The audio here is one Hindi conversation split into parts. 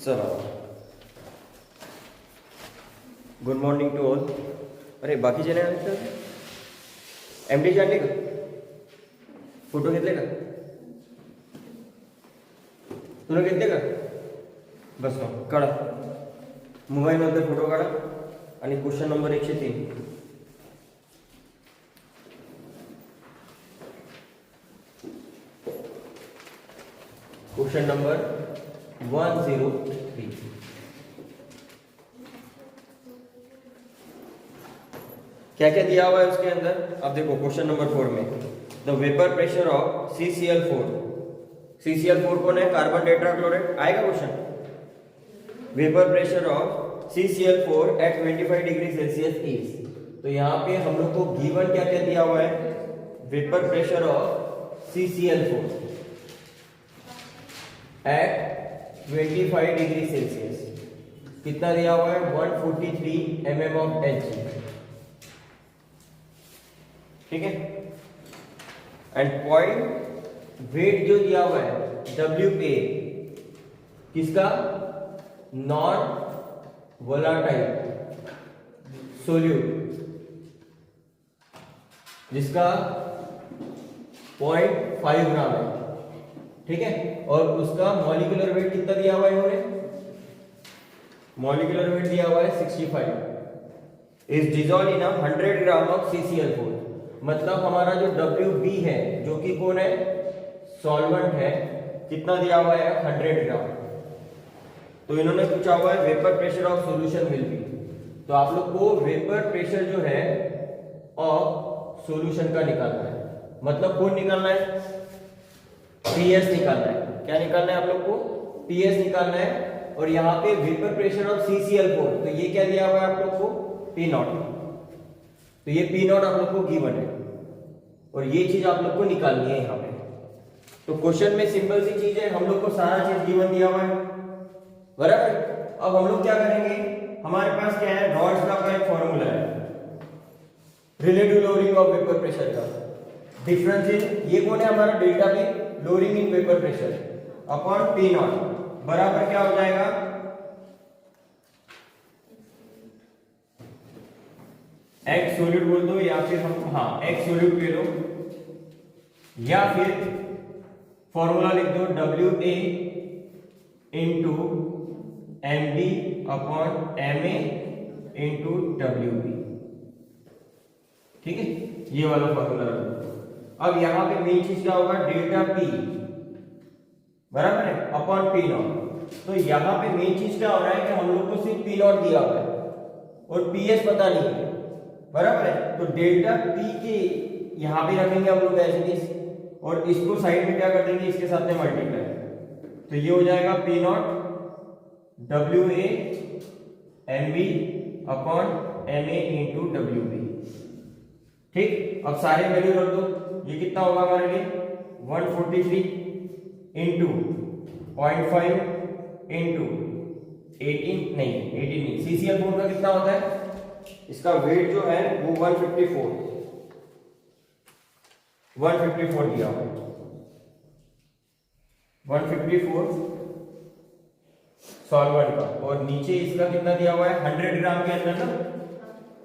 चलो, गुड मॉर्निंग टू ऑल. अरे बाकी जण आहेत का? एमडी आणले का? फोटो घेतले का? तुला घेतले का? बस मग काढा, मोबाईलमध्ये फोटो काढा आणि क्वेश्चन नंबर 103. Question number 103. क्या क्या दिया हुआ है उसके अंदर? अब देखो क्वेश्चन नंबर 4 में the vapour pressure of CCl4. CCl4 कौन है? Carbon tetrachloride. आएगा question. Vapour pressure of CCl4 at 25 degree Celsius is. तो यहाँ पे हम लोग को गिवन क्या क्या दिया हुआ है? Vapour pressure of CCl4 at 25 degree Celsius कितना दिया हुआ है? 143 mm ऑफ Hg. ठीक है. एंड पॉइंट वेट जो दिया हुआ है WA किसका? नॉन वोलाटाइल सोल्यूट जिसका 0.5 ग्राम है. ठीक है. और उसका मॉलिक्यूलर वेट कितना दिया हुआ है? इन्होंने मॉलिक्यूलर वेट दिया हुआ है 65. Is dissolve in 100 gram of CCl4. मतलब हमारा जो WB है जो कि कौन है? सॉल्वेंट है. कितना दिया हुआ है? 100 ग्राम. तो इन्होंने पूछा हुआ है vapour pressure of solution will be. तो आप लोग को वेपर प्रेशर जो है ऑफ सॉल्यूशन का निकालना है. मतलब कौन निकालना है? PS निकालना है. क्या निकालना है आप लोग को? PS निकालना है. और यहाँ पे वेपर प्रेशर ऑफ CCl4, तो ये क्या दिया हुआ है आप लोग को? P0. तो ये P0 आप लोग को गिवन है और ये चीज आप लोग को निकालनी है यहाँ पे. तो क्वेश्चन में सिंपल सी चीज है, हम लोग को सारा चीज गिवन दिया हुआ है. बराबर. अब हम लोग क्या करेंगे? हमारे पास क्या है? रॉल्स लॉ का एक फॉर्मूला है relative lowering of vapour pressure का. डिफरेंस इन ये कौन है? हमारा delta P lowering in vapour pressure upon P0 बराबर क्या हो जाएगा? एक्स सोल्यूट बोल दो या फिर हम एक्स सोल्यूट ले लो या फिर फॉर्मूला लिख दो WA into MB upon MA into WB. ठीक है. ये वाला फॉर्मूला रख दो. अब यहां पे मेन चीज क्या होगा? डेल्टा P बराबर है अपॉन P0. तो यहां पे मेन चीज क्या हो रहा है कि हम लोग को सिर्फ P0 दिया हुआ है और PS पता नहीं है. बराबर है. तो डेल्टा P के यहां पे रखेंगे हम लोग ऐसे इस, और इसको साइड में क्या कर देंगे? इसके साथ में मल्टीप्लाई. तो ये हो जाएगा P0 WA MB upon MA into WB. ठीक. अब सारे वैल्यू रख दो. ये कितना होगा हमारे लिए? 143 इंटू 0.5 इंटू 18 नहीं CCl4 का कितना होता है? इसका वेट जो है वो 154 दिया हुआ है. 154 सॉल्वेंट का. और नीचे इसका कितना दिया हुआ है? 100 ग्राम के अंदर ना.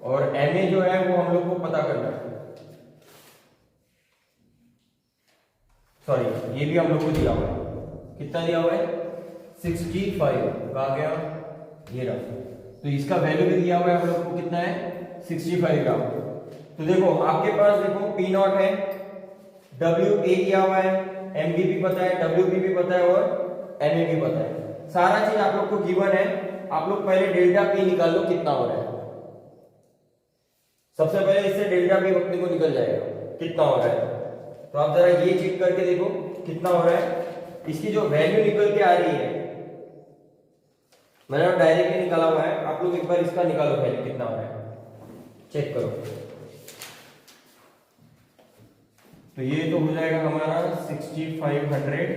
और MA जो है वो हम लोग को पता करना है. सॉरी, ये भी हम लोग को दिया हुआ है. कितना दिया हुआ है? 65. आ गया ये रहा. तो इसका वैल्यू भी दिया हुआ है हम लोग को. कितना है? 65 ग्राम. तो देखो आपके पास देखो P0 है, WA दिया हुआ है, MB भी पता है, WB भी पता है और MA भी पता है. सारा चीज आप लोग को गिवन है. आप लोग पहले डेल्टा P निकाल लो कितना हो रहा है. सबसे पहले इससे डेल्टा P अपने को निकल जाएगा कितना हो रहा है. तो आप जरा ये चेक करके देखो कितना हो रहा है. इसकी जो वैल्यू निकल के आ रही है मैंने डायरेक्टली निकाला हुआ है. आप लोग एक बार इसका निकालो पहले कितना हो रहा है. चेक करो. तो ये तो हो जाएगा हमारा 6500.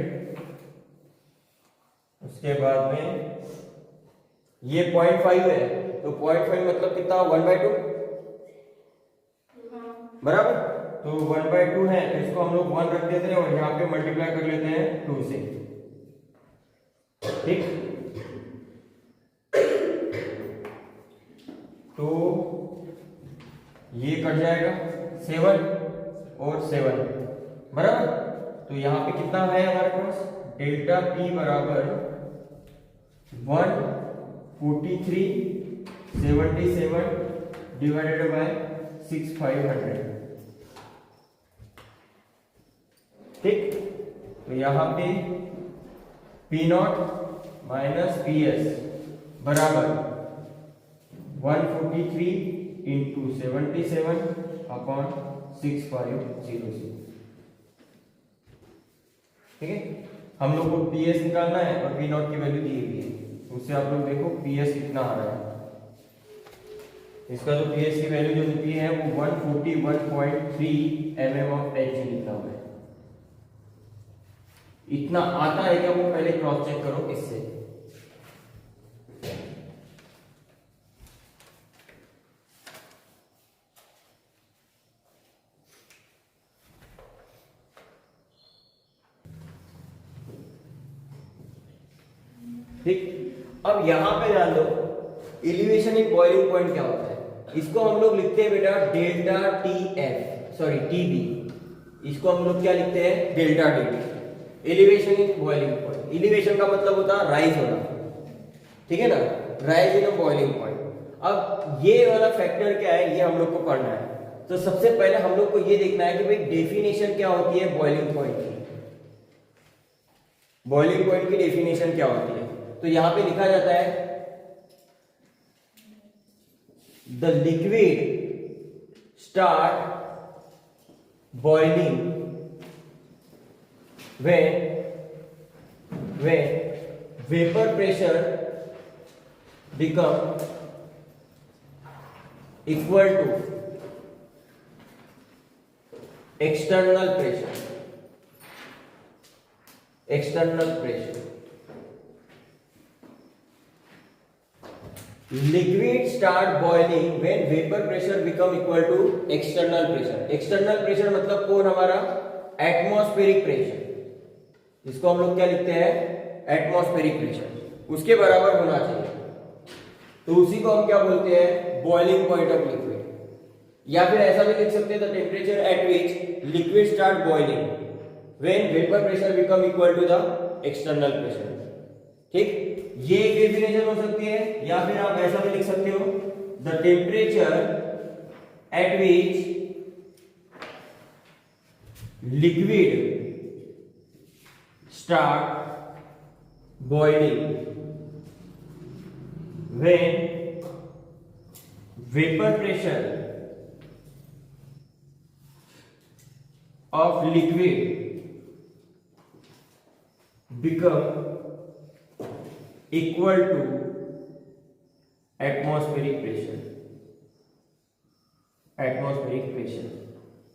उसके बाद में ये 0.5 है. तो 0.5 मतलब कितना? 1/2 बराबर. तो 1/2 है तो इसको हम लोग 1 रख देते हैं और यहाँ पे मल्टीप्लाई कर लेते हैं 2 से. ठीक. तो ये कट जाएगा 7 और 7 बराबर। तो यहाँ पे कितना है हमारे पास, डेल्टा P बराबर 143.77 डिवाइडेड बाय 6500। ठीक, तो यहाँ पे P0 माइनस PS बराबर 143 इंटू 77 अपॉन 6500। ठीक है, हम लोग को PS निकालना है और P0 की वैल्यू दी हुई है, उससे आप लोग देखो PS कितना आ रहा है। इसका जो PS की वैल्यू जो निकली है वो 141.3 mm ऑफ Hg निकला हुआ है। इतना आता है क्या वो पहले क्रॉस चेक करो इससे। ठीक, अब यहां पे ध्यान दो, एलिवेशन इन बॉइलिंग पॉइंट क्या होता है, इसको हम लोग लिखते हैं बेटा डेल्टा टीबी। इसको हम लोग क्या लिखते हैं, delta TB, elevation in boiling point. Elevation का मतलब होता है राइज होना, ठीक है ना, राइज इन बॉइलिंग पॉइंट। अब ये वाला फैक्टर क्या है, ये हम लोग को पढ़ना है। तो सबसे पहले हम लोग को ये देखना है कि भाई डेफिनेशन क्या होती है बॉइलिंग पॉइंट की, बॉइलिंग पॉइंट की डेफिनेशन क्या होती है। तो यहां पे लिखा जाता है the liquid start boiling when vapor pressure become equal to external pressure liquid start boiling when vapor pressure become equal to external pressure मतलब कौन, हमारा एटमॉस्फेरिक प्रेशर, इसको हम लोग क्या लिखते हैं, एटमॉस्फेरिक प्रेशर, उसके बराबर होना चाहिए। तो उसी को हम क्या बोलते हैं, बॉइलिंग पॉइंट ऑफ लिक्विड। या फिर ऐसा भी लिख सकते हैं, the temperature at which liquid start boiling when vapour pressure become equal to the external pressure. ठीक, ये एक डेफिनेशन हो सकती है, या फिर आप ऐसा भी लिख सकते हो, the temperature at which liquid start boiling when vapor pressure of liquid become equal to atmospheric pressure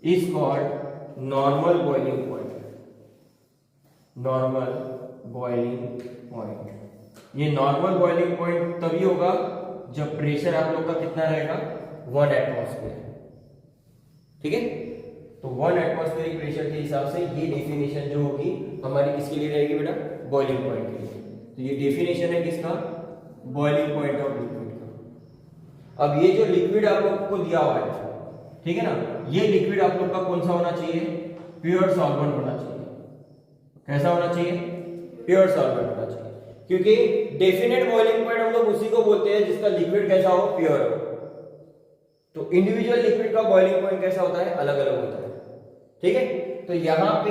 is called normal boiling point. ये नॉर्मल बॉइलिंग पॉइंट तभी होगा जब प्रेशर आप लोग का कितना रहेगा, 1 एटमॉस्फेयर। ठीक है, तो 1 एटमॉस्फेरिक प्रेशर के हिसाब से ये डेफिनेशन जो होगी हमारी किसके लिए रहेगी बेटा, बॉइलिंग पॉइंट के लिए। तो ये डेफिनेशन है किसका, बॉइलिंग पॉइंट ऑफ लिक्विड का। अब ये जो लिक्विड आप लोग को दिया हुआ है, ठीक है ना, ये लिक्विड आप लोग का कौन सा होना चाहिए, प्योर सॉल्वेंट होना चाहिए। कैसा होना चाहिए, प्योर सॉल्वेंट होना चाहिए, क्योंकि डेफिनेट बॉइलिंग पॉइंट हम लोग उसी को बोलते हैं जिसका लिक्विड कैसा हो, प्योर हो। तो इंडिविजुअल लिक्विड का बॉइलिंग पॉइंट कैसा होता है, अलग अलग होता है। ठीक है, तो यहाँ पे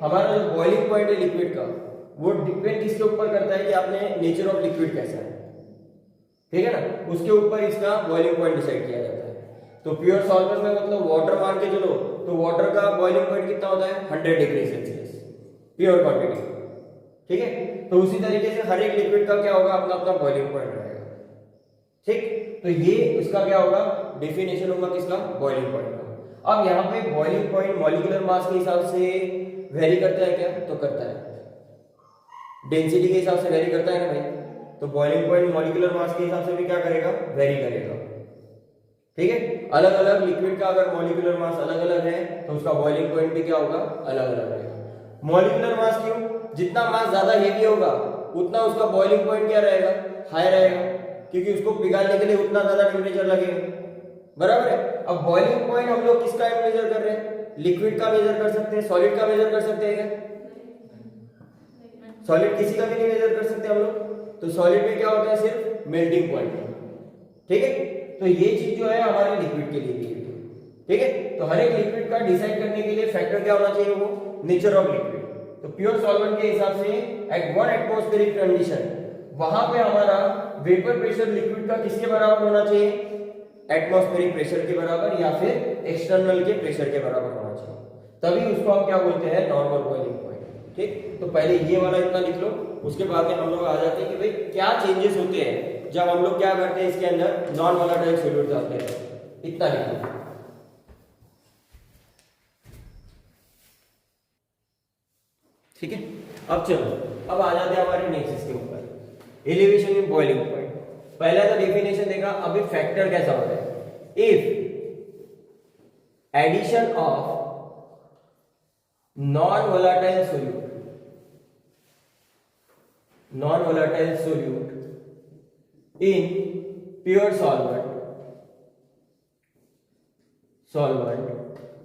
हमारा जो बॉइलिंग पॉइंट है लिक्विड का, वो डिपेंड किसके ऊपर करता है कि आपने नेचर ऑफ लिक्विड कैसा है, ठीक है ना, उसके ऊपर इसका बॉइलिंग पॉइंट डिसाइड किया जाता है। तो प्योर सॉल्वेंट में मतलब वाटर मान के चलो, तो वाटर का बॉइलिंग पॉइंट कितना होता है, 100 डिग्री सेल्सियस प्योर क्वांटिटी। ठीक है, तो उसी तरीके से हर एक लिक्विड का क्या होगा, अपना अपना बॉइलिंग पॉइंट रहेगा। ठीक, तो ये इसका क्या होगा, डेफिनेशन होगा किसका, बॉइलिंग पॉइंट का। अब यहाँ पे बॉइलिंग पॉइंट मॉलिक्यूलर मास के हिसाब से वेरी करता है क्या, तो करता है, डेंसिटी के हिसाब से वेरी करता है ना भाई। तो बॉइलिंग पॉइंट मॉलिक्यूलर मास के हिसाब से भी क्या करेगा, वेरी करेगा। ठीक है, अलग अलग लिक्विड का अगर मॉलिक्यूलर मास अलग अलग है तो उसका बॉइलिंग पॉइंट भी क्या होगा, अलग अलग रहेगा। मॉलिक्यूलर मास क्यों, जितना मास ज्यादा हेवी होगा उतना उसका बॉइलिंग पॉइंट क्या रहेगा, हाई रहेगा। क्योंकि उसको पिघालने के लिए उतना ज्यादा टेम्परेचर लगेगा, बराबर है। अब बॉइलिंग पॉइंट हम लोग किसका मेजर कर रहे हैं? लिक्विड का मेजर कर सकते हैं, सॉलिड का मेजर कर सकते हैं क्या? सॉलिड किसी का भी नहीं मेजर कर सकते हम लोग। तो सॉलिड में क्या होता है? सिर्फ मेल्टिंग पॉइंट, ठीक है। तो ये चीज जो है हमारे लिक्विड के लिए भी है, ठीक है। तो हर एक लिक्विड का डिसाइड करने के लिए फैक्टर क्या होना चाहिए? वो नेचर ऑफ लिक्विड। तो प्योर सॉल्वेंट के हिसाब से एट 1 एटमॉस्फेरिक कंडीशन वहां पे हमारा वेपर प्रेशर लिक्विड का किसके बराबर होना चाहिए? एटमॉस्फेरिक प्रेशर के बराबर या फिर एक्सटर्नल के प्रेशर के बराबर होना चाहिए, तभी उसको हम क्या बोलते हैं? नॉर्मल बॉइलिंग पॉइंट, ठीक। तो पहले ये वाला इतना लिख लो, उसके बाद में हम लोग आ जाते हैं कि भाई क्या चेंजेस होते हैं जब हम लोग क्या करते हैं, इसके अंदर नॉन वोलेटाइल सॉल्यूट डालते हैं, इतना लिख लो, ठीक है। अब चलो, अब आ जाते हैं हमारे नेक्स्ट इसके ऊपर, एलिवेशन इन बॉइलिंग पॉइंट। पहला तो डेफिनेशन देखा, अभी फैक्टर कैसा होता है? If addition of non volatile solute in pure solvent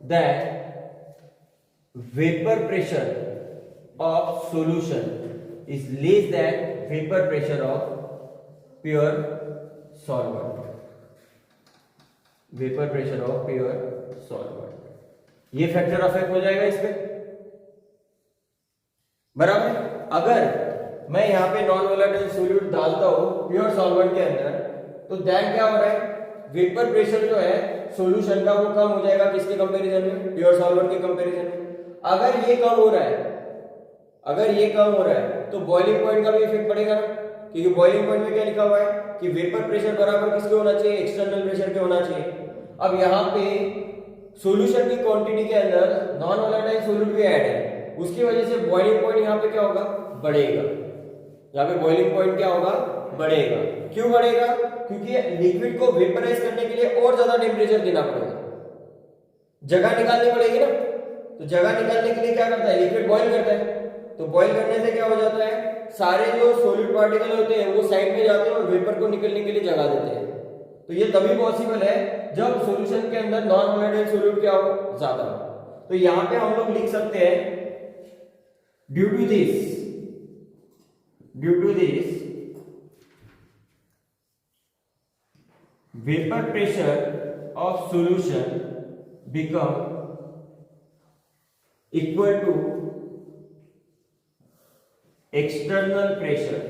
then vapor pressure of solution is less than vapor pressure of pure solvent। ये फैक्टर अफेक्ट हो जाएगा इसमें, बराबर है। अगर मैं यहाँ पे नॉन वोलेटाइल सोल्यूट डालता हूं प्योर सॉल्वेंट के अंदर, तो देन क्या हो रहा है? वेपर प्रेशर जो है सॉल्यूशन का वो कम हो जाएगा, किसके कंपैरिजन में? प्योर सॉल्वेंट के कंपैरिजन में। अगर ये कम हो रहा है तो बॉइलिंग पॉइंट का भी इफेक्ट पड़ेगा ना, क्योंकि बॉइलिंग पॉइंट में क्या लिखा हुआ है कि वेपर प्रेशर बराबर किसके होना चाहिए? एक्सटर्नल प्रेशर के होना चाहिए। अब यहाँ पे सॉल्यूशन की क्वांटिटी के अंदर नॉन वोलेटाइल सॉल्यूट भी ऐड है, उसकी वजह से बॉइलिंग पॉइंट यहाँ पे क्या होगा? बढ़ेगा। यहाँ पे बॉइलिंग पॉइंट क्या होगा? बढ़ेगा। क्यों बढ़ेगा? क्योंकि लिक्विड को वेपराइज करने के लिए और ज्यादा टेम्परेचर देना पड़ेगा, जगह निकालनी पड़ेगी ना। तो जगह निकालने के लिए क्या करता है? लिक्विड बॉइल करता है। तो बॉइल करने से क्या हो जाता है? सारे जो सॉलिड पार्टिकल होते हैं वो साइड में जाते हैं और वेपर को निकलने के लिए जगह देते हैं। तो ये तभी पॉसिबल है जब सॉल्यूशन के अंदर नॉन वोलेटाइल सॉल्यूट क्या हो? ज्यादा हो। तो यहां पे हम लोग लिख सकते हैं due to this vapor pressure of solution become equal to external pressure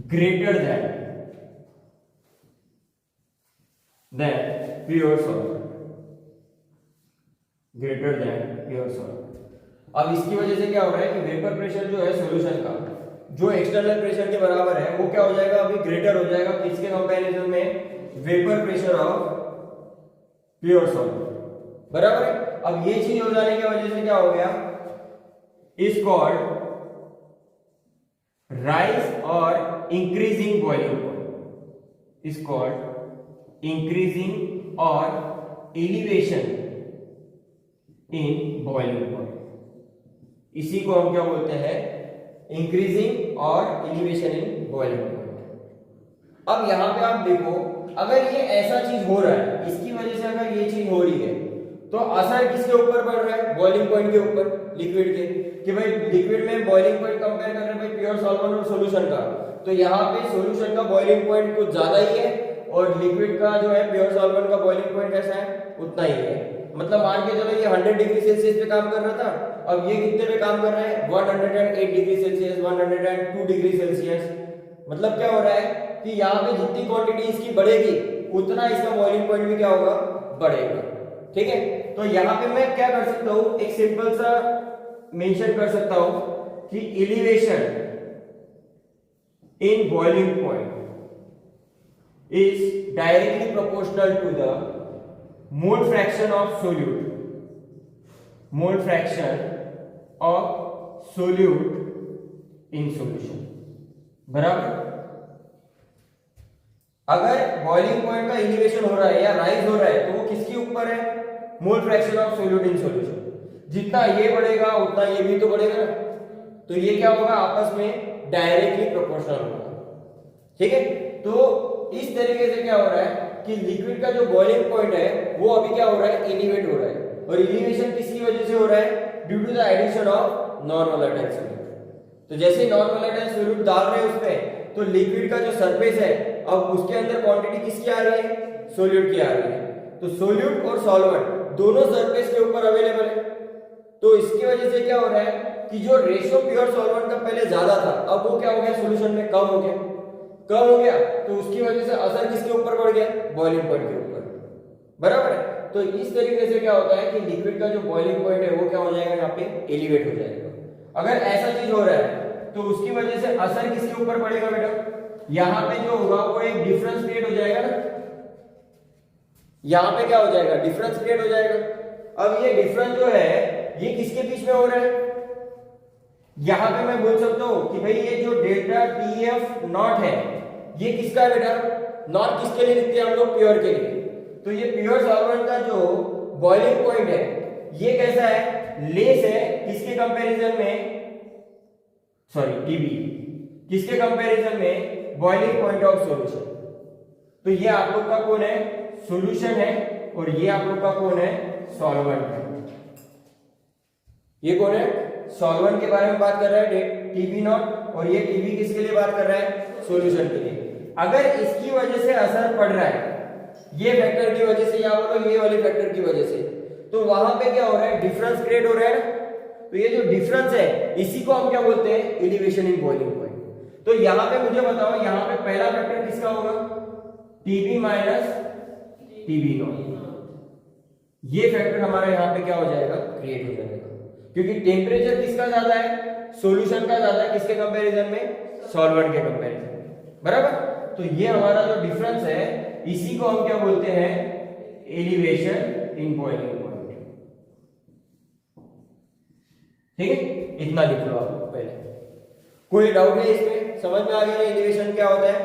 greater than pure solvent। अब इसकी वजह से क्या हो रहा है कि वेपर प्रेशर जो है सॉल्यूशन का, जो एक्सटर्नल प्रेशर के बराबर है, वो क्या हो जाएगा? अभी ग्रेटर हो जाएगा किसके कंपैरिजन में? Vapour pressure of pure solvent, बराबर है। अब ये चीज हो जाने की वजह से क्या हो गया? इज कॉल्ड राइज और increasing boiling point, is called increasing और एलिवेशन इन बॉइलिंग पॉइंट। इसी को हम क्या बोलते हैं? इंक्रीजिंग और एलिवेशन इन बॉइलिंग पॉइंट। अब यहां पे आप देखो, अगर ये ऐसा चीज हो रहा है, इसकी वजह से अगर ये चीज हो रही है, तो असर किसके ऊपर पड़ रहा है? बॉइलिंग पॉइंट के ऊपर, लिक्विड के। कि भाई लिक्विड में बॉइलिंग पॉइंट कंपेयर कर रहे हैं भाई प्योर सॉल्वेंट और सॉल्यूशन का, तो यहाँ पे सॉल्यूशन का बॉइलिंग पॉइंट कुछ ज्यादा ही है और लिक्विड का जो है प्योर सॉल्वेंट का बॉइलिंग पॉइंट कैसा है? उतना ही है। मतलब मान के चलो ये 100 डिग्री सेल्सियस पे काम कर रहा था, अब ये कितने पे काम कर रहा है? 108 डिग्री सेल्सियस, 102 डिग्री सेल्सियस। मतलब क्या हो रहा है कि यहाँ पे जितनी क्वांटिटी इसकी बढ़ेगी उतना इसका बॉइलिंग पॉइंट भी क्या होगा? बढ़ेगा, ठीक है। तो यहाँ पे मैं क्या कर सकता हूँ? एक सिंपल सा मेंशन कर सकता हूं कि elevation in boiling point is directly proportional to the mole fraction of solute in solution, बराबर। अगर बॉइलिंग पॉइंट का एलिवेशन हो रहा है या राइज हो रहा है तो वो किसके ऊपर है? Mole fraction of solute in solution. जितना ये बढ़ेगा उतना ये भी तो बढ़ेगा ना। तो ये क्या होगा? आपस में डायरेक्टली प्रोपोर्शनल होगा। ठीक है, तो इस तरीके से क्या हो रहा है कि लिक्विड का जो बॉइलिंग पॉइंट है वो अभी क्या हो रहा है, एलिवेट हो रहा है। और एलिवेशन किसकी वजह से हो रहा है, due to the addition of non volatile solute. तो जैसे ही नॉन वोलेटाइल सॉल्यूट डाल रहे हैं उसमें, तो लिक्विड का जो सरफेस है अब उसके अंदर क्वांटिटी किसकी आ रही है, सोल्यूट की आ रही है। तो सोल्यूट और सॉल्वेंट दोनों सरफेस के ऊपर अवेलेबल है। तो इसकी वजह से क्या हो रहा है कि जो रेशियो प्योर सॉल्वेंट का पहले ज्यादा था, अब वो क्या हो गया, सॉल्यूशन में कम हो गया। तो उसकी वजह से असर किसके ऊपर पड़ गया, बॉइलिंग पॉइंट के ऊपर। बराबर है। तो इस तरीके से क्या होता है कि लिक्विड का जो बॉइलिंग पॉइंट है वो क्या हो जाएगा, यहाँ पे एलिवेट हो जाएगा। अगर ऐसा चीज हो रहा है तो उसकी वजह से असर किसके ऊपर पड़ेगा बेटा, यहाँ पे जो होगा वो एक डिफरेंस क्रिएट हो जाएगा ना, यहाँ पे क्या हो जाएगा, डिफरेंस क्रिएट हो जाएगा। अब ये डिफरेंस जो है ये किसके बीच में हो रहा है, यहां पे मैं बोल सकता हूं कि भाई ये जो डेल्टा टीएफ नॉट है ये किसका है बेटा, नॉट किसके लिए लिखते हैं हम लोग, प्योर के लिए। तो ये प्योर सॉल्वेंट का जो बॉइलिंग पॉइंट है ये कैसा है, लेस है किसके कंपैरिजन में, सॉरी टीबी, किसके कंपैरिजन में, बॉइलिंग पॉइंट ऑफ सॉल्यूशन। तो ये आप लोग का कौन है, सॉल्यूशन है, और ये आप लोग का कौन है, सॉल्वेंट है। ये कौन है, सॉल्वेंट के बारे में बात कर रहा है टीबी नॉट, और ये टीबी किसके लिए बात कर रहा है, सॉल्यूशन के लिए। अगर इसकी वजह से असर पड़ रहा है, ये फैक्टर की वजह से या बोलो ये वाले फैक्टर की वजह से, तो वहां पे क्या हो रहा है, डिफरेंस क्रिएट हो रहा है। तो ये जो डिफरेंस है इसी को हम क्या बोलते हैं, एलिवेशन इन बॉइलिंग पॉइंट। तो यहां पे मुझे बताओ, यहां पे पहला फैक्टर किसका होगा, टीबी माइनस टीबी नॉट। ये फैक्टर हमारा यहाँ पे क्या हो जाएगा, क्रिएट हो जाएगा, क्योंकि टेम्परेचर किसका ज्यादा है, सॉल्यूशन का ज्यादा है, किसके कंपैरिजन में, सॉल्वेंट के कंपैरिजन में। बराबर। तो ये हमारा जो डिफरेंस है इसी को हम क्या बोलते हैं, एलिवेशन इन बॉइलिंग पॉइंट। ठीक है, इतना लिख लो आप पहले। कोई डाउट है इसमें, समझ में आ गया ना एलिवेशन क्या होता है,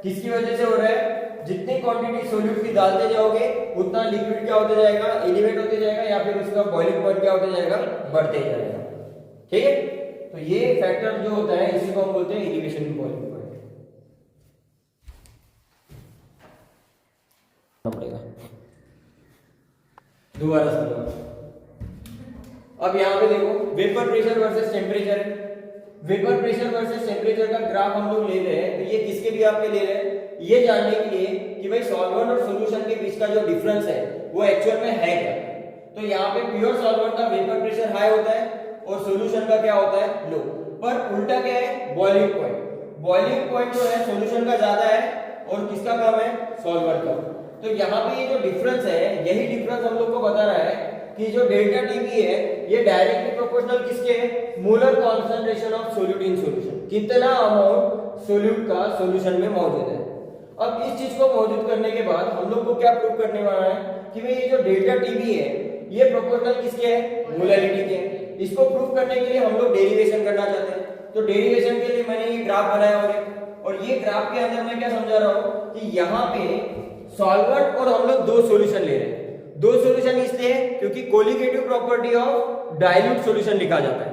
किसकी वजह से हो रहा है, जितनी क्वांटिटी सॉल्यूट की डालते जाओगे उतना लिक्विड क्या होते जाएगा, एलिवेट होते जाएगा, या फिर उसका बॉइलिंग पॉइंट क्या होते जाएगा, बढ़ते जाएगा। ठीक है, तो ये फैक्टर जो होता है इसी को हम बोलते हैं एलिवेशन इन बॉइलिंग पॉइंट। पड़ेगा दोबारा समझो। अब यहां पे देखो वेपर प्रेशर वर्सेस टेम्परेचर है। वेपर प्रेशर वर्सेस टेम्परेचर का ग्राफ हम लोग ले रहे हैं, तो ये किसके भी आपके ले रहे हैं, ये जानने के लिए कि भाई सॉल्वेंट और सॉल्यूशन के बीच का जो डिफरेंस है वो एक्चुअल में है क्या। तो यहाँ पे प्योर सॉल्वेंट का वेपर प्रेशर हाई होता है और सॉल्यूशन का क्या होता है, लो। पर उल्टा क्या है, बॉइलिंग पॉइंट, बॉइलिंग पॉइंट जो है सॉल्यूशन का ज्यादा है और किसका कम है, सॉल्वेंट का। तो यहाँ पे ये जो डिफरेंस है, यही डिफरेंस हम लोग को बता रहा है कि जो डेल्टा टीबी है ये डायरेक्टली प्रोपोर्शनल किसके है, molar concentration of solute in solution, कितना अमाउंट सोल्यूट का सॉल्यूशन में मौजूद है। अब इस चीज को मौजूद करने के बाद हम लोग को क्या प्रूव करने वाला है कि भाई ये जो डेल्टा टीबी है ये प्रोपोर्शनल किसके है, मोलैरिटी के है। इसको प्रूव करने के लिए हम लोग डेरिवेशन करना चाहते हैं। तो डेरिवेशन के लिए मैंने ये ग्राफ बनाया और ये ग्राफ के अंदर मैं क्या समझा रहा हूं कि यहाँ पे सॉल्वेंट और हम लोग दो सॉल्यूशन ले रहे हैं। दो सॉल्यूशन इसलिए क्योंकि colligative property of dilute solution लिखा जाता है,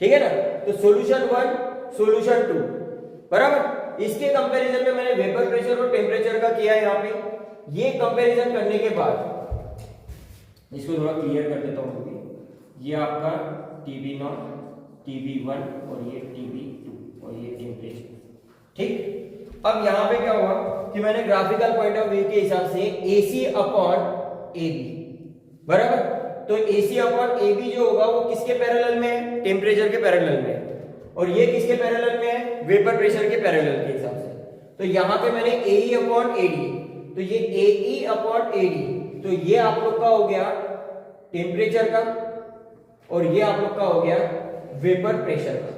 ठीक है ना। तो सॉल्यूशन 1 सॉल्यूशन 2 बराबर। इसके कंपैरिजन में मैंने वेपर प्रेशर और टेम्परेचर का किया है यहाँ पे। ये कंपैरिजन करने के बाद इसको थोड़ा क्लियर कर देता हूँ। ये आपका TB0 TB1 और ये TB2 और ये टेम्परेचर, ठीक। अब यहाँ पे क्या हुआ कि मैंने ग्राफिकल पॉइंट ऑफ व्यू के हिसाब से AC अपॉन AB बराबर। तो AC अपॉन AB जो होगा वो किसके पैरेलल में है, टेम्परेचर के पैरेलल में, और ये किसके पैरेलल में है, वेपर प्रेशर के पैरेलल के हिसाब से। तो यहाँ पे मैंने AE अपॉन AD, तो ये AE अपॉन AD, तो ये आप लोग का हो गया टेम्परेचर का और ये आप लोग का हो गया वेपर प्रेशर का,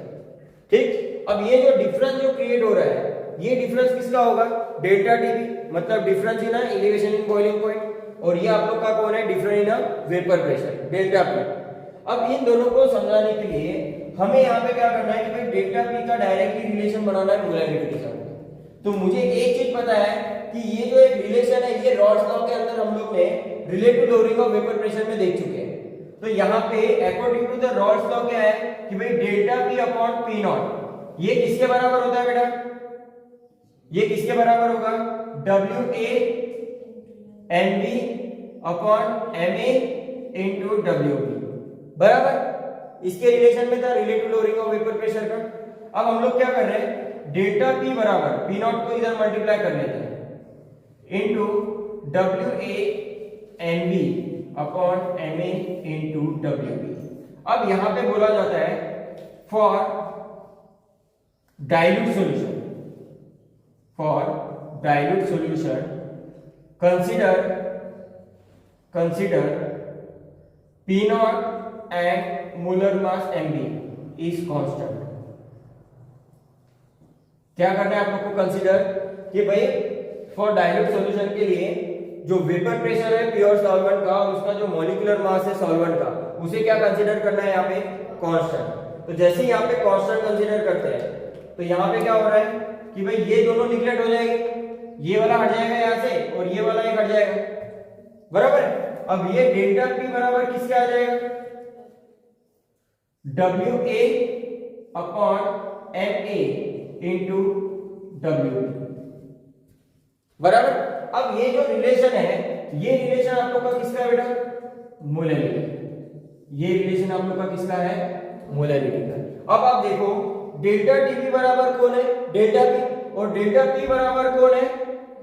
ठीक। अब ये जो डिफरेंस जो क्रिएट हो रहा है ये डिफरेंस किसका होगा, डेल्टा टीबी, मतलब difference in elevation in boiling point, और ये आप लोग का कौन है, difference in vapour pressure, delta P. अब इन दोनों को समझाने के लिए हमें यहाँ पे क्या करना है कि भाई डेल्टा पी का डायरेक्टली रिलेशन बनाना है मोलैरिटी के साथ। तो मुझे एक चीज पता है कि ये जो एक रिलेशन है ये रॉल्स लॉ के अंदर हम लोग ने relative lowering of vapour pressure में देख चुके हैं। तो यहाँ पे according to the Raoult's law क्या है कि भाई delta P upon P not, ये किसके बराबर होता है बेटा? ये किसके बराबर होगा? WA/NB upon MA into WB, बराबर। इसके रिलेशन में था relative lowering of vapour pressure का। अब हम लोग क्या कर रहे हैं, डेल्टा P बराबर P नॉट को इधर मल्टीप्लाई कर लेते हैं into WA/NB upon MA into WB। अब यहां पे बोला जाता है for dilute solution, consider P naught and molar mass MB is constant। क्या करना है आप लोग को कंसीडर कि भाई फॉर डाइल्यूट सॉल्यूशन के लिए जो वेपर प्रेशर है प्योर सॉल्वेंट का, उसका जो मॉलिक्यूलर मास है सॉल्वेंट का, उसे क्या कंसीडर करना है यहाँ पे? कांस्टेंट। तो जैसे ही यहाँ पे कांस्टेंट कंसीडर करते हैं तो यहाँ पे क्या हो रहा है कि भाई ये दोनों निगलेक्ट हो जाएंगे, ये वाला हट जाएगा यहाँ से और ये वाला एक हट जाएगा, बराबर। अब ये डेल्टा P बराबर किसके आ जाएगा? WA upon MA into WB, बराबर। अब ये जो रिलेशन है, ये रिलेशन आप लोग का किसका है बेटा? मोलैरिटी। ये रिलेशन आप लोग का किसका है? मोलैरिटी का। अब आप देखो डेल्टा TB बराबर कौन है? Delta P। और डेल्टा P बराबर कौन है?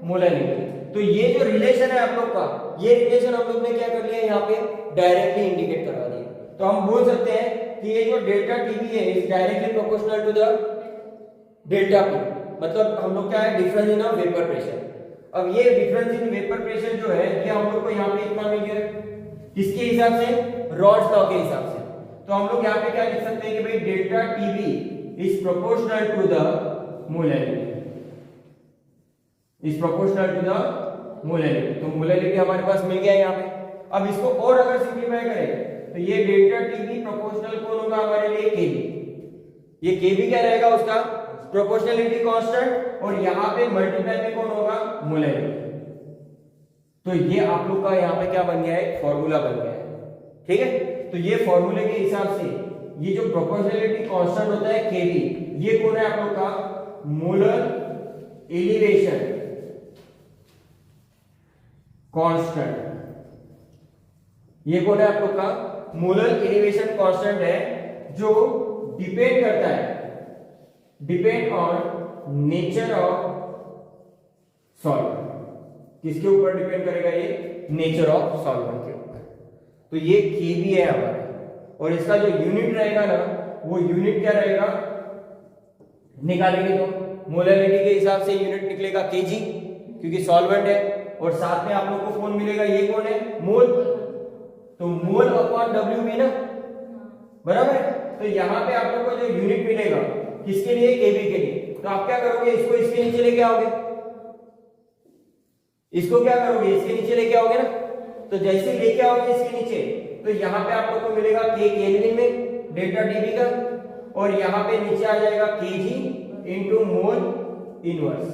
मोलैरिटी। तो ये जो रिलेशन है आप लोग का, ये रिलेशन हम लोग ने क्या कर लिया यहाँ पे? डायरेक्टली इंडिकेट करवा दिया। तो हम बोल सकते हैं कि ये जो डेल्टा TB है is directly proportional to the delta P। मतलब हम लोग क्या है? Difference in vapour pressure. अब ये डिफरेंस इन वेपर प्रेशर जो है ये हम लोग को यहाँ पे इतना मिल गया, किसके हिसाब से? रॉल्स लॉ के हिसाब से। तो हम लोग यहाँ पे क्या लिख सकते हैं कि भाई delta TB is proportional to the molarity, is proportional to the molarity. तो मोलैरिटी हमारे पास मिल गया यहाँ पे। अब इसको और अगर सिंपलीफाई करें तो ये डेल्टा TB प्रोपोर्शनल कौन होगा हमारे लिए? KB। ये KB क्या रहेगा उसका? Proportionality constant. और यहाँ पे मल्टीप्लाई में कौन होगा? मोलैरिटी। तो ये आप लोग का यहाँ पे क्या बन गया है? फॉर्मूला बन गया है, ठीक है। तो ये फॉर्मूले के हिसाब से ये जो प्रोपोर्शनलिटी कांस्टेंट होता है KB, ये कौन है आप लोग का? Molar elevation constant. ये कौन है आप लोग का? मोलर एलिवेशन कांस्टेंट है, जो डिपेंड करता है, depend on nature of solvent. किसके ऊपर डिपेंड करेगा? ये नेचर ऑफ सॉल्वेंट के ऊपर। तो ये KB है हमारा, और इसका जो यूनिट रहेगा ना, वो यूनिट क्या रहेगा? निकालेंगे तो मोलैरिटी के हिसाब से यूनिट निकलेगा kg, क्योंकि सॉल्वेंट है। और साथ में आप लोग को कौन मिलेगा? ये कौन है? मोल। तो मोल अपॉन WB ना, बराबर। तो यहाँ पे आप लोग को जो यूनिट मिलेगा किसके लिए? KB के लिए। तो आप क्या करोगे? इसको इसके नीचे लेके आओगे, इसको क्या करोगे? इसके नीचे लेके आओगे ना। तो जैसे लेके आओगे इसके नीचे, तो यहाँ पे आप लोग को मिलेगा K केल्विन में डेल्टा TB का, और यहाँ पे नीचे आ जाएगा kg into mole inverse,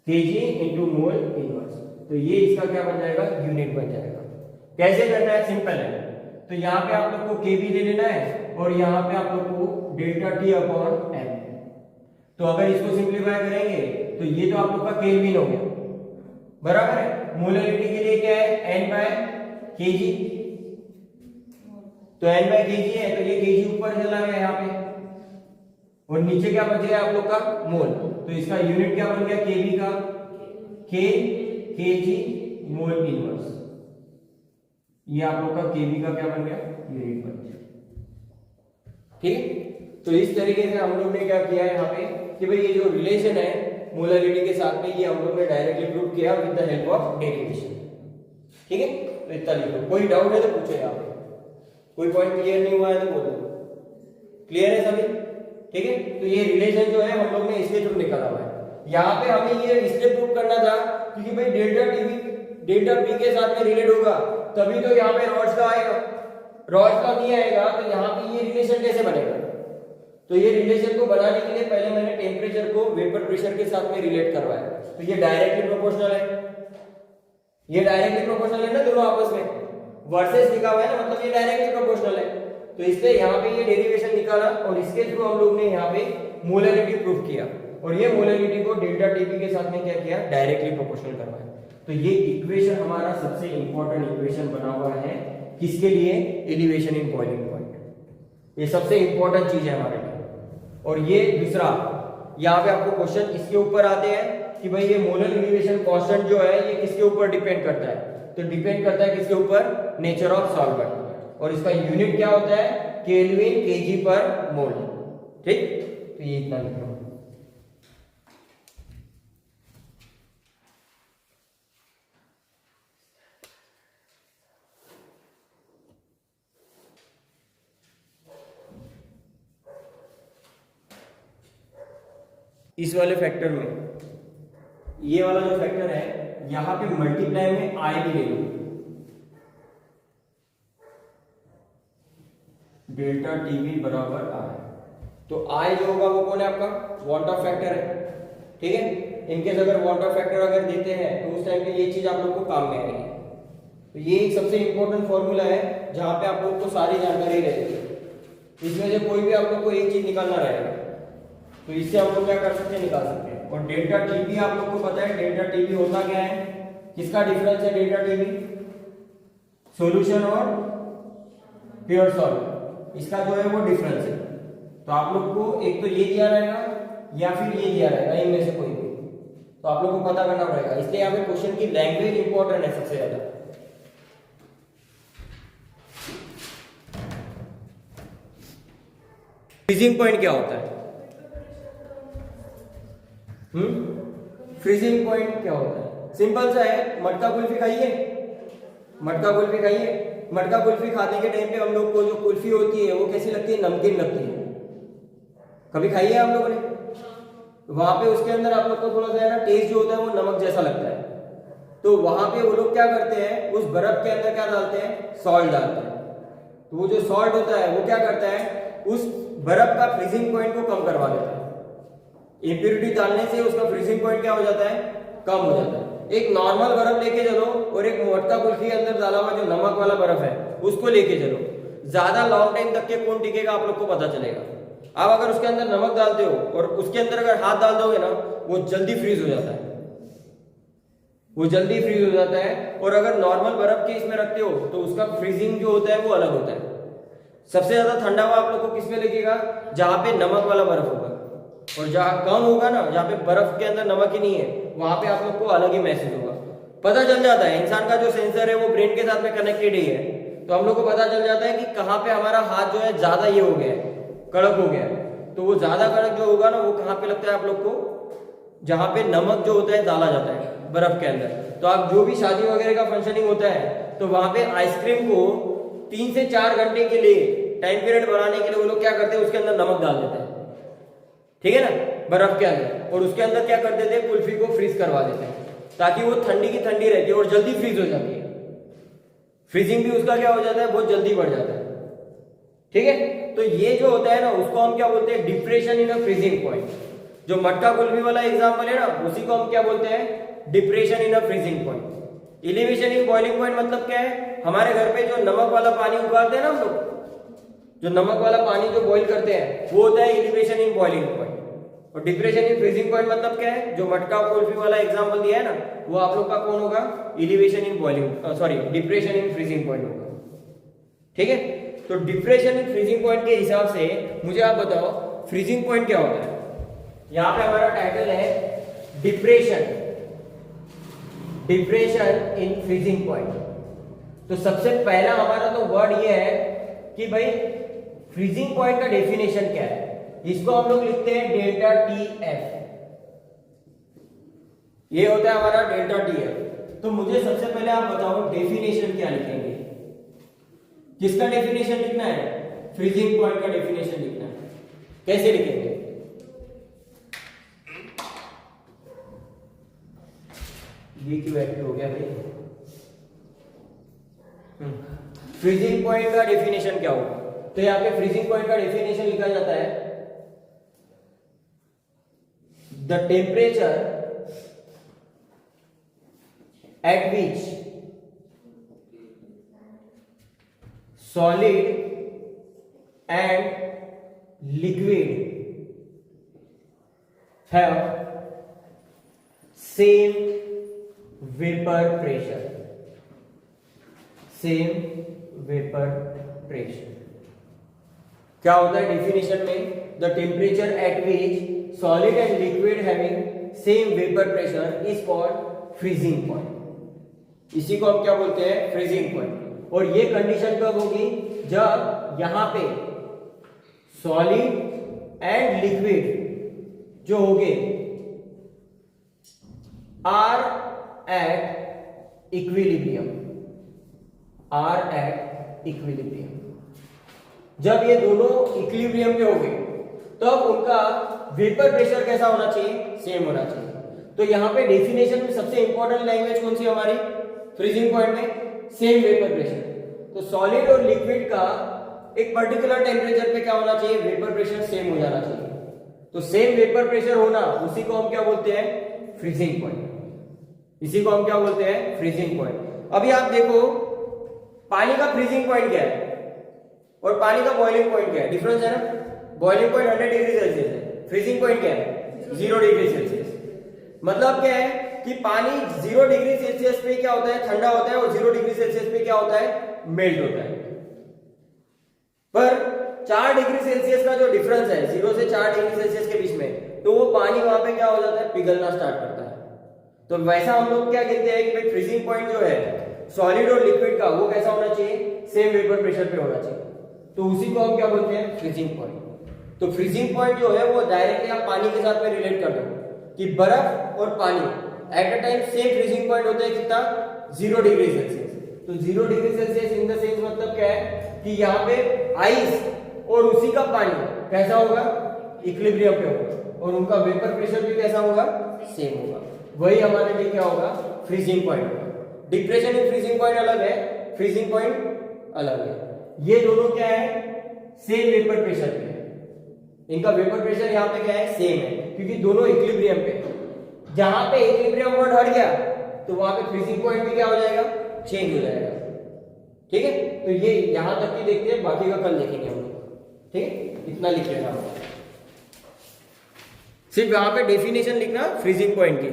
kg into mole inverse. तो ये इसका क्या बन जाएगा? यूनिट बन जाएगा। कैसे करना है? सिंपल है। तो यहाँ पे आप लोग को KB ले लेना है, और यहाँ पे आप लोग को डेल्टा T अपॉन M। तो अगर इसको सिंप्लीफाई करेंगे तो ये तो आप लोग का केल्विन हो गया, बराबर है। मोलैरिटी के लिए क्या है? N/kg। तो N/kg है, तो ये kg ऊपर चला गया यहाँ पे, और नीचे क्या बच गया आप लोग का? मोल। तो इसका यूनिट क्या बन गया? KB का kg मोल इनवर्स। ये आप लोग का KB का क्या बन गया? यूनिट बन गया, ठीक है। तो इस तरीके से हम लोग ने क्या किया है यहाँ पे कि भाई ये जो रिलेशन है मोलैरिटी के साथ में, ये हम लोग ने डायरेक्टली प्रूव किया with the help of derivation, ठीक है। तो इतना लिखो। कोई डाउट है तो पूछो यहाँ पे, कोई पॉइंट क्लियर नहीं हुआ है तो बोलो। क्लियर है सभी? ठीक है। तो ये रिलेशन जो है हम लोग ने इसके थ्रू निकाला हुआ है। यहाँ पे हमें ये इसलिए प्रूव करना था क्योंकि भाई डेल्टा TB डेल्टा P के साथ में रिलेट होगा, तभी तो यहाँ पे रॉल्स लॉ आएगा। रॉल्स लॉ नहीं आएगा तो यहाँ पे ये रिलेशन कैसे बनेगा? तो ये रिलेशन को बनाने के लिए पहले मैंने टेम्परेचर को वेपर प्रेशर के साथ में रिलेट करवाया। तो ये डायरेक्टली प्रोपोर्शनल है, ये डायरेक्टली प्रोपोर्शनल है ना दोनों आपस में, वर्सेस लिखा हुआ है ना, मतलब ये डायरेक्टली प्रोपोर्शनल है। तो इसलिए यहाँ पे ये डेरिवेशन निकाला और इसके थ्रू हम लोग ने यहाँ पे मोलैरिटी प्रूफ किया और ये मोलैरिटी को डेल्टा टीपी के साथ में क्या किया, डायरेक्टली प्रोपोर्शनल करवाया। तो ये इक्वेशन हमारा सबसे इंपॉर्टेंट इक्वेशन बना हुआ है किसके लिए, एलिवेशन इन बॉइलिंग पॉइंट। ये सबसे इंपॉर्टेंट चीज है हमारे लिए। और ये दूसरा, यहाँ पे आपको क्वेश्चन इसके ऊपर आते हैं कि भाई ये मोलर एलिवेशन कांस्टेंट जो है ये किसके ऊपर डिपेंड करता है, तो डिपेंड करता है किसके ऊपर, नेचर ऑफ सॉल्वेंट, और इसका यूनिट क्या होता है, केल्विन केजी पर मोल। ठीक, तो ये इतना लिख लो। इस वाले फैक्टर में, ये वाला जो फैक्टर है यहां पे मल्टीप्लाई में आई भी ले लो, डेल्टा टीवी बराबर आई। तो आई जो होगा वो कौन है आपका, वाट ऑफ फैक्टर है। ठीक है, इनकेस अगर वाट ऑफ फैक्टर अगर देते हैं तो उस टाइम पे ये चीज आप लोग को काम में आएगी। तो ये एक सबसे इंपॉर्टेंट फॉर्मूला है जहां पे आप लोग को सारी जानकारी रहती है। इसमें से कोई भी आप लोग को एक चीज निकालना रहेगा, तो इससे हम लोग क्या कर सकते हैं, निकाल सकते हैं। और डेल्टा टीबी आप लोग को पता है, डेल्टा टीबी होता क्या है, किसका डिफरेंस है डेल्टा टीबी, सॉल्यूशन और प्योर सॉल्ट, इसका जो है वो डिफरेंस है। तो आप लोग को एक तो ये दिया रहेगा या फिर ये दिया रहेगा, इनमें से कोई भी, तो आप लोग को पता करना पड़ेगा। इसलिए यहाँ पे क्वेश्चन की लैंग्वेज इंपॉर्टेंट है सबसे ज्यादा। फ्रीजिंग पॉइंट क्या होता है, फ्रीजिंग पॉइंट क्या होता है, सिंपल सा है, मटका कुल्फी खाइए, मटका कुल्फी खाइए, मटका कुल्फी खाने के टाइम पे हम लोग को जो कुल्फी होती है वो कैसी लगती है, नमकीन लगती है। कभी खाई है आप लोगों ने, वहां पे उसके अंदर आप लोग को थोड़ा सा है ना टेस्ट जो होता है वो नमक जैसा लगता है। तो वहां पे वो लोग क्या करते हैं, उस बर्फ के अंदर क्या डालते हैं, सॉल्ट डालते हैं। तो वो जो सॉल्ट होता है वो क्या करता है, उस बर्फ का फ्रीजिंग पॉइंट को कम करवा देता है। इंप्योरिटी डालने से उसका फ्रीजिंग पॉइंट क्या हो जाता है, कम हो जाता है। एक नॉर्मल बर्फ लेके चलो और एक मटका कुल्फी के अंदर डाला हुआ जो नमक वाला बर्फ है उसको लेके चलो, ज्यादा लॉन्ग टाइम तक के कौन टिकेगा आप लोग को पता चलेगा। आप अगर उसके अंदर नमक डालते हो और उसके अंदर अगर हाथ डाल दोगे ना, वो जल्दी फ्रीज हो जाता है, वो जल्दी फ्रीज हो जाता है। और अगर नॉर्मल बर्फ के इसमें रखते हो तो उसका फ्रीजिंग जो होता है वो अलग होता है। सबसे ज्यादा ठंडा हुआ आप लोग को किसमें लगेगा, जहां पे नमक वाला बर्फ होगा, और जहां कम होगा ना, जहां पे बर्फ के अंदर नमक ही नहीं है, वहां पे आप लोग को अलग ही महसूस होगा। पता चल जाता है, इंसान का जो सेंसर है वो ब्रेन के साथ में कनेक्टेड ही है, तो हम लोग को पता चल जाता है कि कहाँ पे हमारा हाथ जो है ज्यादा ये हो गया है, कड़क हो गया है। तो वो ज्यादा कड़क जो होगा ना वो कहाँ पे लगता है आप लोग को, जहां पे नमक जो होता है डाला जाता है बर्फ के अंदर। तो आप जो भी शादी वगैरह का फंक्शनिंग होता है तो वहां पे आइसक्रीम को 3 से 4 घंटे के लिए टाइम पीरियड बढ़ाने के लिए वो लोग क्या करते हैं, उसके अंदर नमक डाल देते हैं, ठीक है ना, बर्फ के अंदर। और उसके अंदर क्या कर देते हैं, कुल्फी को फ्रीज करवा देते हैं ताकि वो ठंडी की ठंडी रहती है और जल्दी फ्रीज हो जाती है। फ्रीजिंग भी उसका क्या हो जाता है, बहुत जल्दी बढ़ जाता है। ठीक है, तो ये जो होता है ना उसको हम क्या बोलते हैं, depression in a freezing point. जो मटका कुल्फी वाला एग्जांपल है ना, उसी को हम क्या बोलते हैं, depression in a freezing point. Elevation in boiling point मतलब क्या है, हमारे घर पे जो नमक वाला पानी उगाते हैं ना हम लोग, जो नमक वाला पानी जो बॉईल करते हैं वो होता है एलिवेशन इन बॉइलिंग पॉइंट। और डिप्रेशन इन फ्रीजिंग पॉइंट मतलब क्या है, जो मटका कुल्फी वाला एग्जांपल दिया है ना, वो आप लोग का कौन होगा, elevation in boiling, sorry depression in freezing point होगा। ठीक है, तो डिप्रेशन इन फ्रीजिंग पॉइंट के हिसाब से मुझे आप बताओ फ्रीजिंग पॉइंट क्या होता है। यहां पे हमारा टाइटल है depression, depression in freezing point. तो सबसे पहला हमारा तो वर्ड ये है कि भाई फ्रीजिंग पॉइंट का डेफिनेशन क्या है। इसको हम लोग लिखते हैं डेल्टा टी एफ, ये होता है हमारा डेल्टा टी एफ। तो मुझे सबसे पहले आप बताओ डेफिनेशन क्या लिखेंगे, किसका डेफिनेशन लिखना है, फ्रीजिंग पॉइंट का डेफिनेशन लिखना है। कैसे लिखेंगे, ये क्यों एक्टिव हो गया भाई। फ्रीजिंग पॉइंट का डेफिनेशन क्या होगा, तो यहाँ पे फ्रीजिंग पॉइंट का डेफिनेशन लिखा जाता है the temperature at which solid and liquid have same vapor pressure. Same vapor pressure. क्या होता है डेफिनेशन में? The temperature at which solid and liquid having same vapour pressure is called freezing point. इसी को हम क्या बोलते हैं? Freezing point. और ये कंडीशन कब होगी? जब यहां पे सॉलिड एंड लिक्विड जो होंगे are at equilibrium. Are at equilibrium. जब ये दोनों इक्विलिब्रियम पे होंगे तब उनका वेपर प्रेशर कैसा होना चाहिए? सेम होना चाहिए. तो यहां पे डेफिनेशन में सबसे इंपॉर्टेंट लैंग्वेज कौन सी हमारी? फ्रीजिंग पॉइंट में सेम वेपर प्रेशर. तो सॉलिड और लिक्विड का एक पर्टिकुलर टेम्परेचर पे क्या होना चाहिए? वेपर प्रेशर सेम हो जाना चाहिए. तो सेम वेपर प्रेशर होना, उसी को हम क्या बोलते हैं? Freezing point. इसी को हम क्या बोलते हैं? Freezing point. अभी आप देखो पानी का फ्रीजिंग पॉइंट क्या है और पानी का बॉइलिंग पॉइंट क्या है? डिफरेंस है ना. बॉइलिंग पॉइंट 100 डिग्री सेल्सियस है, फ्रीजिंग पॉइंट क्या है? 0 डिग्री सेल्सियस. मतलब क्या है कि पानी 0 डिग्री सेल्सियस पे क्या होता है? ठंडा होता है. और 0 डिग्री सेल्सियस पे क्या होता है? मेल्ट होता है. पर 4 डिग्री सेल्सियस का जो डिफरेंस है 0 से 4 डिग्री सेल्सियस के बीच में, तो वो पानी वहां पे क्या हो जाता है? पिघलना स्टार्ट करता है. तो वैसा हम लोग क्या कहते हैं कि भाई फ्रीजिंग पॉइंट जो है सॉलिड और लिक्विड का वो कैसा होना चाहिए? सेम वेपर प्रेशर पे होना चाहिए. तो उसी को हम क्या बोलते हैं? Freezing point. तो फ्रीजिंग पॉइंट जो है वो डायरेक्टली आप पानी के साथ में रिलेट कर दो कि बर्फ और पानी at a time same freezing point होता है कितना? 0 डिग्री सेल्सियस. तो 0 degree Celsius in the sense मतलब क्या है कि यहाँ पे आइस और उसी का पानी कैसा होगा? इक्विलिब्रियम पे होगा और उनका वेपर प्रेशर भी कैसा होगा? सेम होगा. वही हमारे लिए क्या होगा? फ्रीजिंग पॉइंट होगा. डिप्रेशन इन फ्रीजिंग पॉइंट अलग है, फ्रीजिंग पॉइंट अलग है. ये दोनों क्या है? सेम वेपर प्रेशर पे है. इनका वेपर प्रेशर यहाँ पे क्या है? सेम है, क्योंकि दोनों इक्विलिब्रियम पे. जहां पे इक्विलिब्रियम वर्ड हट गया तो वहां पे फ्रीजिंग पॉइंट भी क्या हो जाएगा? चेंज हो जाएगा. ठीक है. तो ये यहां तक की देखते हैं, बाकी का कल देखेंगे हम लोग. ठीक है, इतना लिख लेना. सिर्फ यहां पे डेफिनेशन लिखना फ्रीजिंग पॉइंट की.